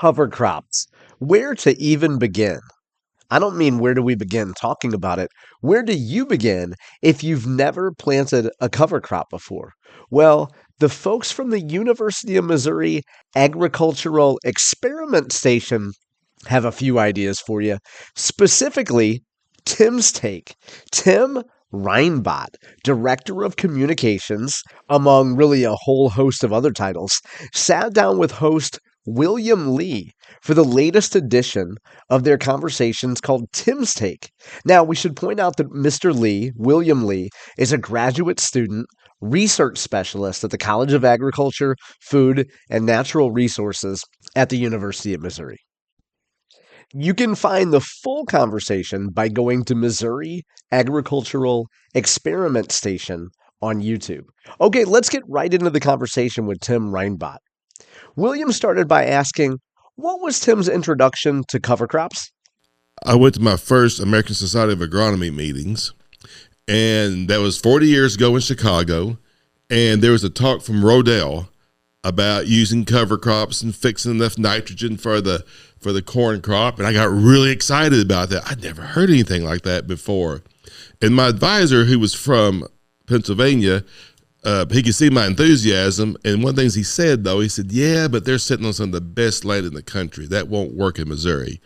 Cover crops. Where to even begin? I don't mean where do we begin talking about it. Where do you begin if you've never planted a cover crop before? Well, the folks from the University of Missouri Agricultural Experiment Station have a few ideas for you. Specifically, Tim's take. Tim Reinbott, Director of Communications, among really a whole host of other titles, sat down with host William Lee for the latest edition of their conversations called Tim's Take. Now, we should point out that Mr. Lee, William Lee, is a graduate student, research specialist at the College of Agriculture, Food, and Natural Resources at the University of Missouri. You can find the full conversation by going to Missouri Agricultural Experiment Station on YouTube. Okay, let's get right into the conversation with Tim Reinbott. William started by asking, what was Tim's introduction to cover crops? I went to my first American Society of Agronomy meetings, and that was 40 years ago in Chicago, and there was a talk from Rodell about using cover crops and fixing enough nitrogen for the corn crop, and I got really excited about that. I'd never heard anything like that before. And my advisor, who was from Pennsylvania, he could see my enthusiasm, and one of the things he said, though, he said, yeah, but they're sitting on some of the best land in the country. That won't work in Missouri.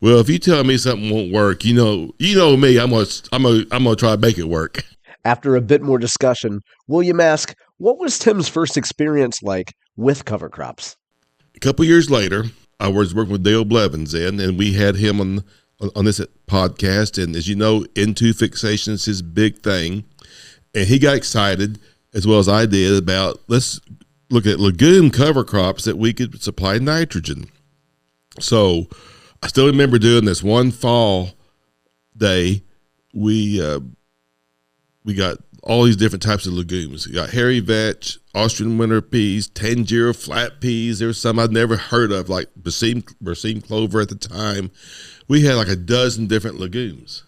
Well, if you tell me something won't work, you know me, I'm gonna try to make it work. After a bit more discussion, William asked, what was Tim's first experience like with cover crops? A couple years later, I was working with Dale Blevins then, and we had him on this podcast, and as you know, N2 fixation is his big thing, and he got excited, as well as I did, about let's look at legume cover crops that we could supply nitrogen. So I still remember doing this one fall day. We got all these different types of legumes. We got hairy vetch, Austrian winter peas, Tangier flat peas. There were some I'd never heard of, like Berseem clover at the time. We had like a dozen different legumes,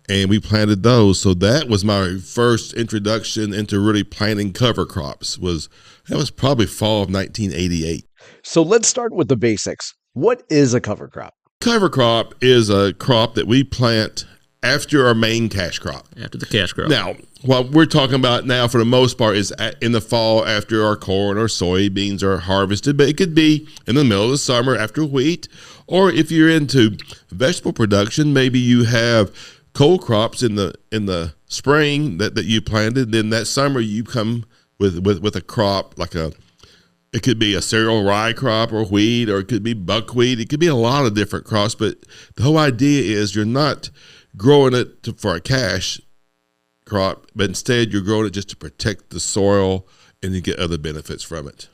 and we planted those. So that was my first introduction into really planting cover crops. That was probably fall of 1988. So let's start with the basics. What is a cover crop? Cover crop is a crop that we plant after our main cash crop. After the cash crop. Now, what we're talking about now for the most part is in the fall after our corn or soybeans are harvested, but it could be in the middle of the summer after wheat, or if you're into vegetable production, maybe you have cold crops in the spring that you planted, then that summer you come with a crop it could be a cereal rye crop or wheat, or it could be buckwheat. It could be a lot of different crops, but the whole idea is you're not growing it for a cash crop, but instead you're growing it just to protect the soil and you get other benefits from it.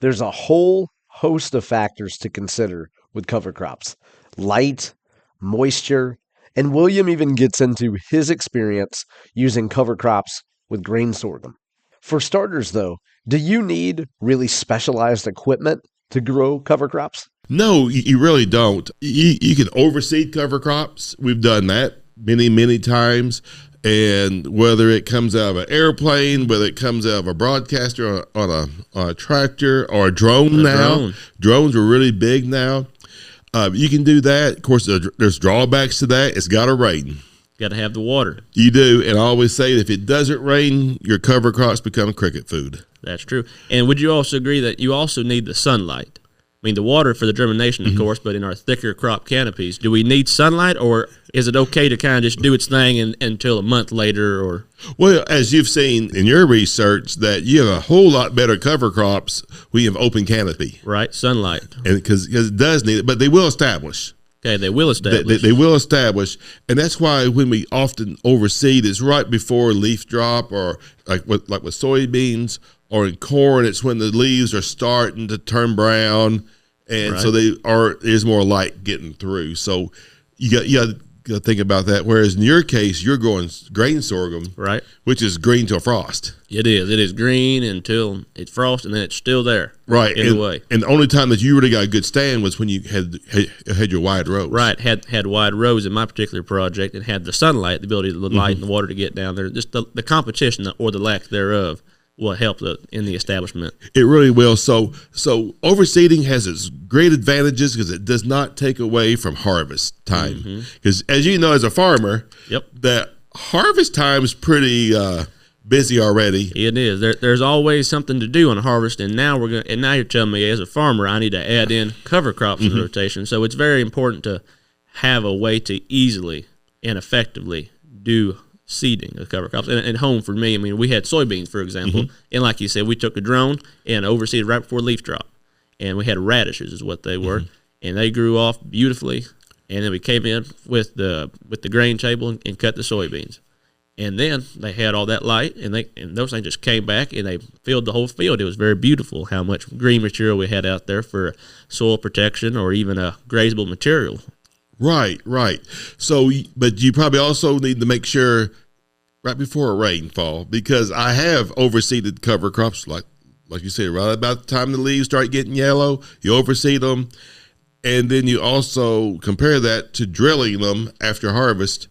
There's a whole host of factors to consider with cover crops: light, moisture, and William even gets into his experience using cover crops with grain sorghum. For starters, though, do you need really specialized equipment to grow cover crops? No, you really don't. You can overseed cover crops. We've done that many, many times. And whether it comes out of an airplane, whether it comes out of a broadcaster on a tractor or a drone now. Drones are really big now. You can do that. Of course, there's drawbacks to that. It's got to rain. Got to have the water. You do. And I always say that if it doesn't rain, your cover crops become cricket food. That's true. And would you also agree that you also need the sunlight? I mean, the water for the germination, of course, but in our thicker crop canopies, do we need sunlight, or is it okay to kind of just do its thing until a month later? Or Well, as you've seen in your research, that you have a whole lot better cover crops when you have open canopy. Right, sunlight. And because it does need it, but they will establish. Okay, they will establish. They will establish, and that's why when we often overseed, it's right before leaf drop, or like with soybeans or in corn, it's when the leaves are starting to turn brown, and so there's more light getting through. So you got to think about that. Whereas in your case, you're growing grain sorghum, right, which is green till frost. It is. It is green until it frosts, and then it's still there. Right. In a way. And the only time that you really got a good stand was when you had your wide rows. Right. Had wide rows in my particular project, and had the sunlight, the ability of the light and the water to get down there. Just the competition or the lack thereof will help in the establishment. It really will. So overseeding has its great advantages because it does not take away from harvest time. Because as you know, as a farmer, that harvest time is pretty busy already. It is. There's always something to do on harvest, and now you're telling me as a farmer I need to add in cover crops in the rotation. So it's very important to have a way to easily and effectively do seeding of cover crops. And home for me, I mean, we had soybeans, for example, and like you said, we took a drone and overseeded right before leaf drop, and we had radishes is what they were, and they grew off beautifully. And then we came in with the grain table and cut the soybeans. And then they had all that light, and those things just came back, and they filled the whole field. It was very beautiful how much green material we had out there for soil protection or even a grazable material. Right. So, but you probably also need to make sure right before a rainfall, because I have overseeded cover crops, like you said, right about the time the leaves start getting yellow, you overseed them, and then you also compare that to drilling them after harvest.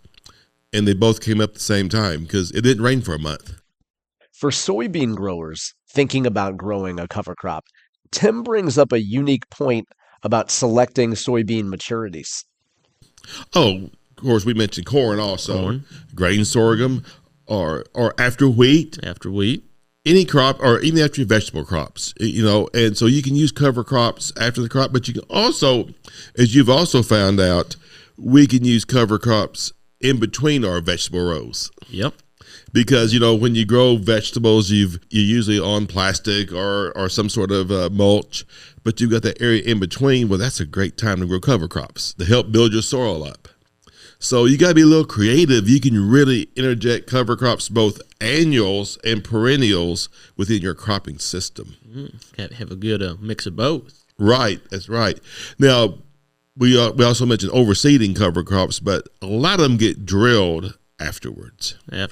And they both came up at the same time because it didn't rain for a month. For soybean growers thinking about growing a cover crop, Tim brings up a unique point about selecting soybean maturities. Oh, of course, we mentioned corn also. Grain sorghum or after wheat. After wheat. Any crop, or even after your vegetable crops, and so you can use cover crops after the crop, but you can also, as you've also found out, we can use cover crops in between our vegetable rows. Yep. Because, when you grow vegetables, you're usually on plastic or some sort of mulch, but you've got that area in between. Well, that's a great time to grow cover crops to help build your soil up. So you got to be a little creative. You can really interject cover crops, both annuals and perennials, within your cropping system. Have a good mix of both. Right. That's right. Now, we also mentioned overseeding cover crops, but a lot of them get drilled afterwards. And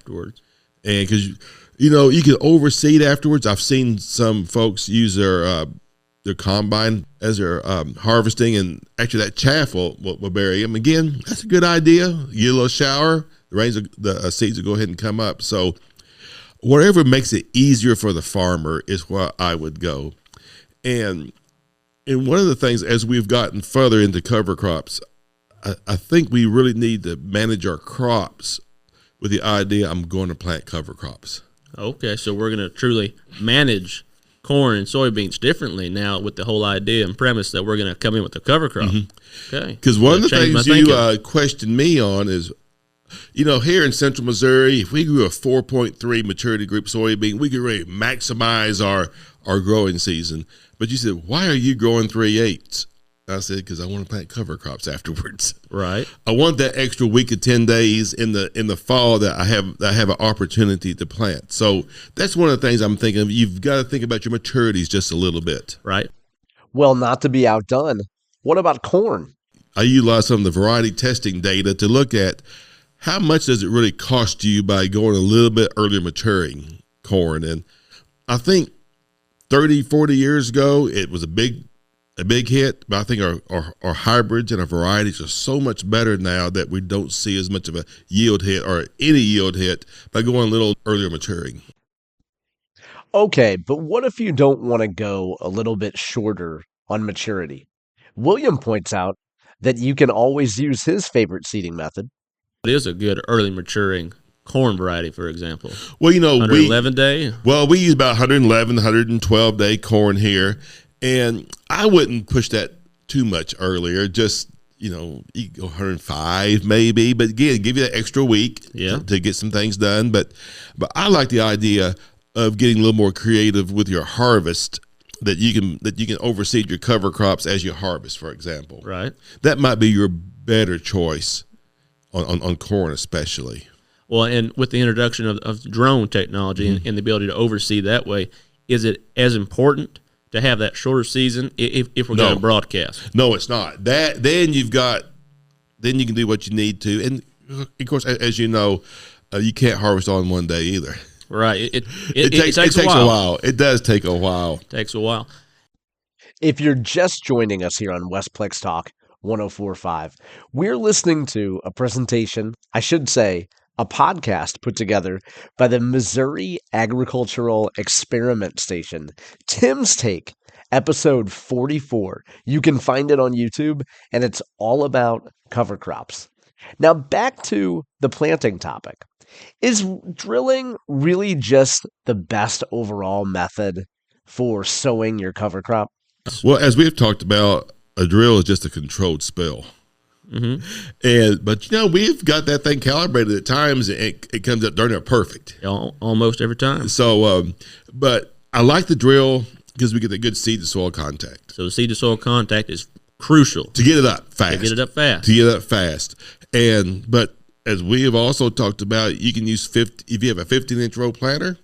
because you can overseed afterwards. I've seen some folks use their combine as they're harvesting, and actually that chaff will bury them. Again, that's a good idea. You get a little shower, the seeds will go ahead and come up. So whatever makes it easier for the farmer is where I would go. And one of the things, as we've gotten further into cover crops, I think we really need to manage our crops with the idea I'm going to plant cover crops. Okay, so we're going to truly manage corn and soybeans differently now with the whole idea and premise that we're going to come in with a cover crop. Okay. Because one of the things you questioned me on is, here in central Missouri, if we grew a 4.3 maturity group soybean, we could really maximize our growing season. But you said, why are you growing 3/8? I said, because I want to plant cover crops afterwards. Right. I want that extra week of 10 days in the fall that I have an opportunity to plant. So that's one of the things I'm thinking of. You've got to think about your maturities just a little bit. Right. Well, not to be outdone, what about corn? I utilize some of the variety testing data to look at how much does it really cost you by going a little bit earlier maturing corn. And I think 30, 40 years ago, it was a big hit, but I think our hybrids and our varieties are so much better now that we don't see as much of a yield hit or any yield hit by going a little earlier maturing. Okay, but what if you don't want to go a little bit shorter on maturity? William points out that you can always use his favorite seeding method. It is a good early maturing corn variety, for example. Well, 111 day. Well, we use about 111, 112 day corn here, and I wouldn't push that too much earlier. Just you go 105 maybe, but again, give you that extra week to get some things done. But I like the idea of getting a little more creative with your harvest. That you can overseed your cover crops as you harvest, for example. Right. That might be your better choice on corn, especially. Well, and with the introduction of drone technology and the ability to oversee that way, is it as important to have that shorter season if we're going to broadcast? No, it's not. Then you can do what you need to, and of course, as you know, you can't harvest all in one day either. Right. It takes a while. It does take a while. Takes a while. If you're just joining us here on Westplex Talk 104.5, we're listening to a presentation, I should say, a podcast put together by the Missouri Agricultural Experiment Station. Tim's Take, episode 44. You can find it on YouTube, and it's all about cover crops. Now, back to the planting topic. Is drilling really just the best overall method for sowing your cover crop? Well, as we've talked about, a drill is just a controlled spell. But we've got that thing calibrated at times, and it comes up darn near perfect. Almost every time. So, but I like the drill because we get the good seed to soil contact. So the seed to soil contact is crucial to get it up fast. But as we have also talked about, you can use if you have a 15-inch row planter,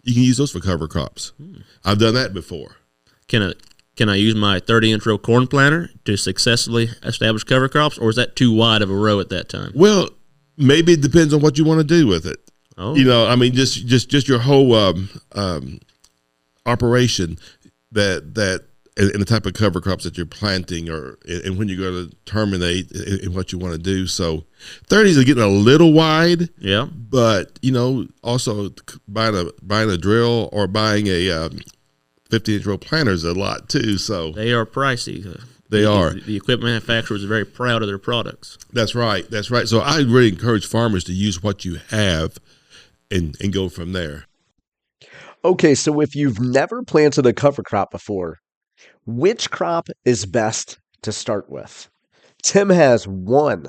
you can use those for cover crops. I've done that before. Can I use my 30-inch row corn planter to successfully establish cover crops, or is that too wide of a row at that time? Well, maybe it depends on what you want to do with it. Oh. Just your whole operation that and the type of cover crops that you're planting, and when you're going to terminate and what you want to do. So 30s are getting a little wide. Yeah. But also buying a drill or buying a 15-inch row planters a lot too, so they are pricey. They are. The equipment manufacturers are very proud of their products. That's right. So I really encourage farmers to use what you have and go from there. Okay, so if you've never planted a cover crop before, which crop is best to start with? Tim has one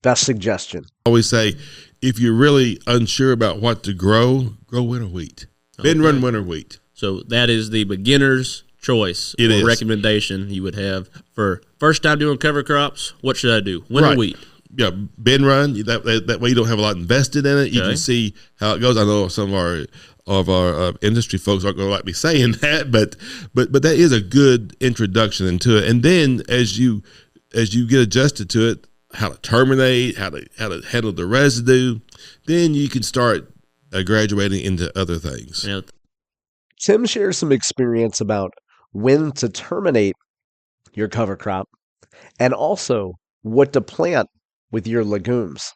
best suggestion. I always say, if you're really unsure about what to grow winter wheat. Run winter wheat. So that is the beginner's choice or recommendation you would have for first time doing cover crops. What should I do? Winter wheat. Yeah, bin run. That way you don't have a lot invested in it. You can see how it goes. I know some of our industry folks aren't going to like me saying that, but that is a good introduction into it. And then as you get adjusted to it, how to terminate, how to handle the residue, then you can start graduating into other things. Yeah. Tim shares some experience about when to terminate your cover crop and also what to plant with your legumes.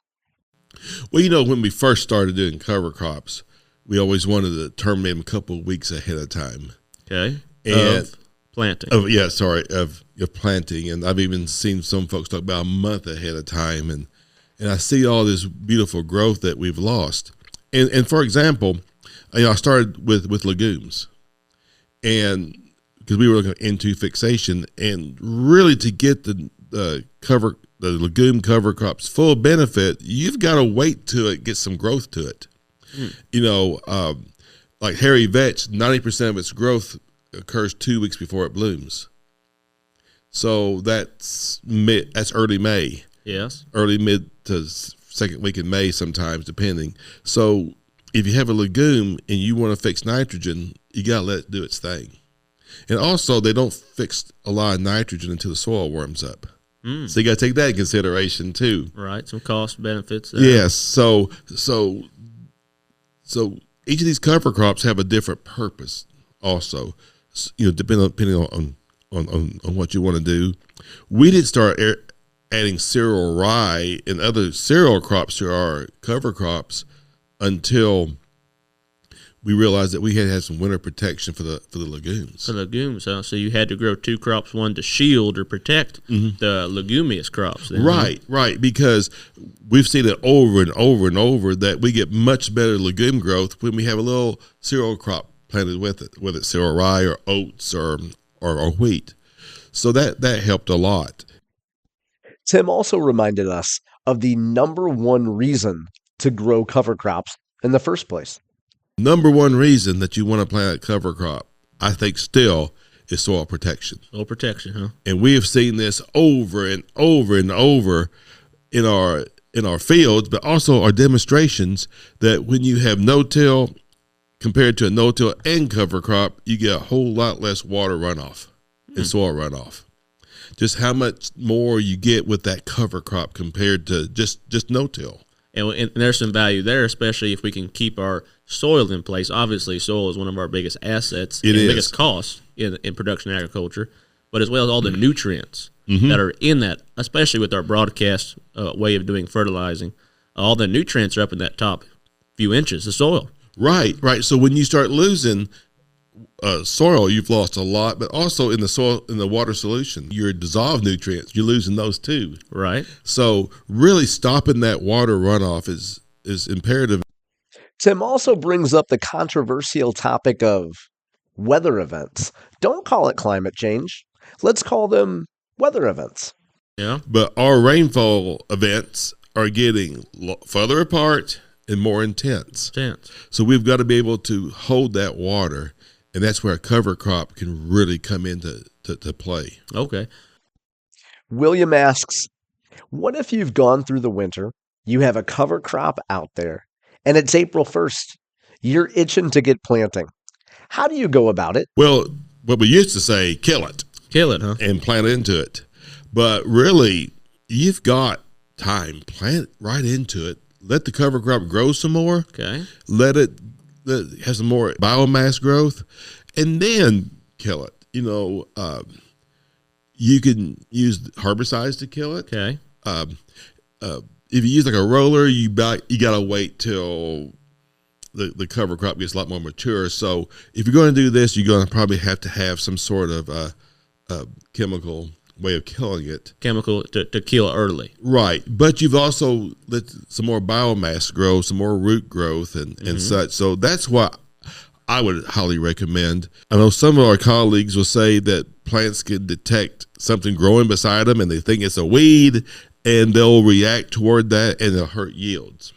Well, when we first started doing cover crops, we always wanted to terminate them a couple of weeks ahead of time. Okay. And planting. Of planting. And I've even seen some folks talk about a month ahead of time. And I see all this beautiful growth that we've lost. And for example, I started with legumes, and because we were looking into fixation, and really to get the legume cover crops full benefit, you've got to wait till it gets some growth to it. Like hairy vetch, 90% of its growth occurs 2 weeks before it blooms. So that's early May. Yes. Early mid to second week in May sometimes, depending. So if you have a legume and you want to fix nitrogen, you got to let it do its thing. And also, they don't fix a lot of nitrogen until the soil warms up. So you got to take that in consideration too. Right, some cost benefits there. Yes. So each of these cover crops have a different purpose also, depending on what you want to do. We didn't start adding cereal rye and other cereal crops to our cover crops until we realized that we had to have some winter protection for the legumes. For legumes, huh? So you had to grow two crops, one to shield or protect the leguminous crops. Then, right, because we've seen it over and over and over that we get much better legume growth when we have a little cereal crop planted with it, whether it's cereal rye or oats or wheat. So that helped a lot. Tim also reminded us of the number one reason to grow cover crops in the first place. Number one reason that you want to plant a cover crop, I think still, is soil protection. Soil protection, huh? And we have seen this over and over and over in our fields, but also our demonstrations, that when you have no-till compared to a no-till and cover crop, you get a whole lot less water runoff and soil runoff. Just how much more you get with that cover crop compared to just no-till. And there's some value there, especially if we can keep our soil in place. Obviously, soil is one of our biggest assets, biggest costs in production agriculture, but as well as all the nutrients. that are in that, especially with our broadcast way of doing fertilizing. All the nutrients are up in that top few inches of soil. Right. So when you start losing soil, you've lost a lot, but also in the soil, in the water solution, your dissolved nutrients, you're losing those too. Right. So really stopping that water runoff is imperative. Tim also brings up the controversial topic of weather events. Don't call it climate change. Let's call them weather events. Yeah. But our rainfall events are getting further apart and more intense. So we've got to be able to hold that water, and that's where a cover crop can really come into to play. Okay. William asks, what if you've gone through the winter, you have a cover crop out there, and it's April 1st? You're itching to get planting. How do you go about it? Well, what we used to say, kill it. Kill it, huh? And plant into it. But really, you've got time. Plant right into it. Let the cover crop grow some more. Okay. Let it have some more biomass growth, and then kill it. You can use herbicides to kill it. Okay. If you use like a roller, you got to wait till the cover crop gets a lot more mature. So if you're going to do this, you're going to probably have to have some sort of chemical way of killing it. Chemical to kill early. Right. But you've also let some more biomass grow, some more root growth and such. So that's what I would highly recommend. I know some of our colleagues will say that plants can detect something growing beside them and they think it's a weed, and they'll react toward that and they'll hurt yields.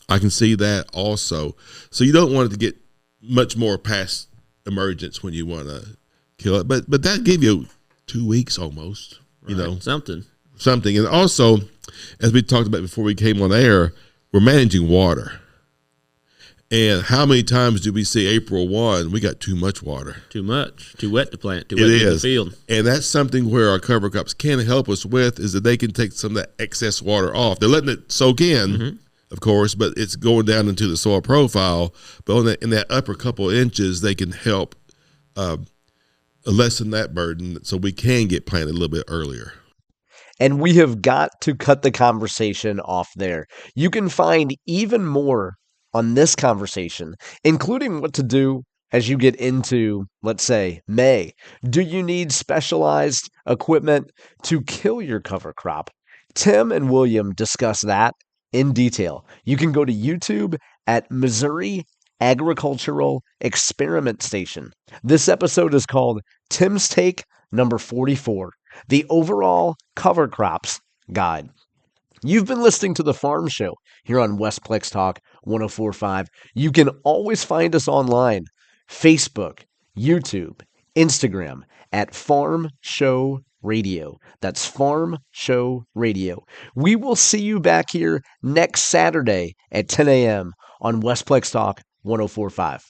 I can see that also. So you don't want it to get much more past emergence when you want to kill it. But that gave you 2 weeks almost, Right. Something. And also, as we talked about before we came on air, we're managing water. And how many times do we see April 1, we got too much water? Too much. Too wet to plant. Too wet to the field. And that's something where our cover crops can help us with, is that they can take some of that excess water off. They're letting it soak in, of course, but it's going down into the soil profile. But in that upper couple inches, they can help lessen that burden so we can get planted a little bit earlier. And we have got to cut the conversation off there. You can find even more on this conversation, including what to do as you get into, let's say, May. Do you need specialized equipment to kill your cover crop? Tim and William discuss that in detail. You can go to YouTube at Missouri Agricultural Experiment Station. This episode is called Tim's Take number 44, the overall cover crops guide. You've been listening to The Farm Show here on Westplex Talk 104.5. You can always find us online, Facebook, YouTube, Instagram at Farm Show Radio. That's Farm Show Radio. We will see you back here next Saturday at 10 a.m. on Westplex Talk 104.5.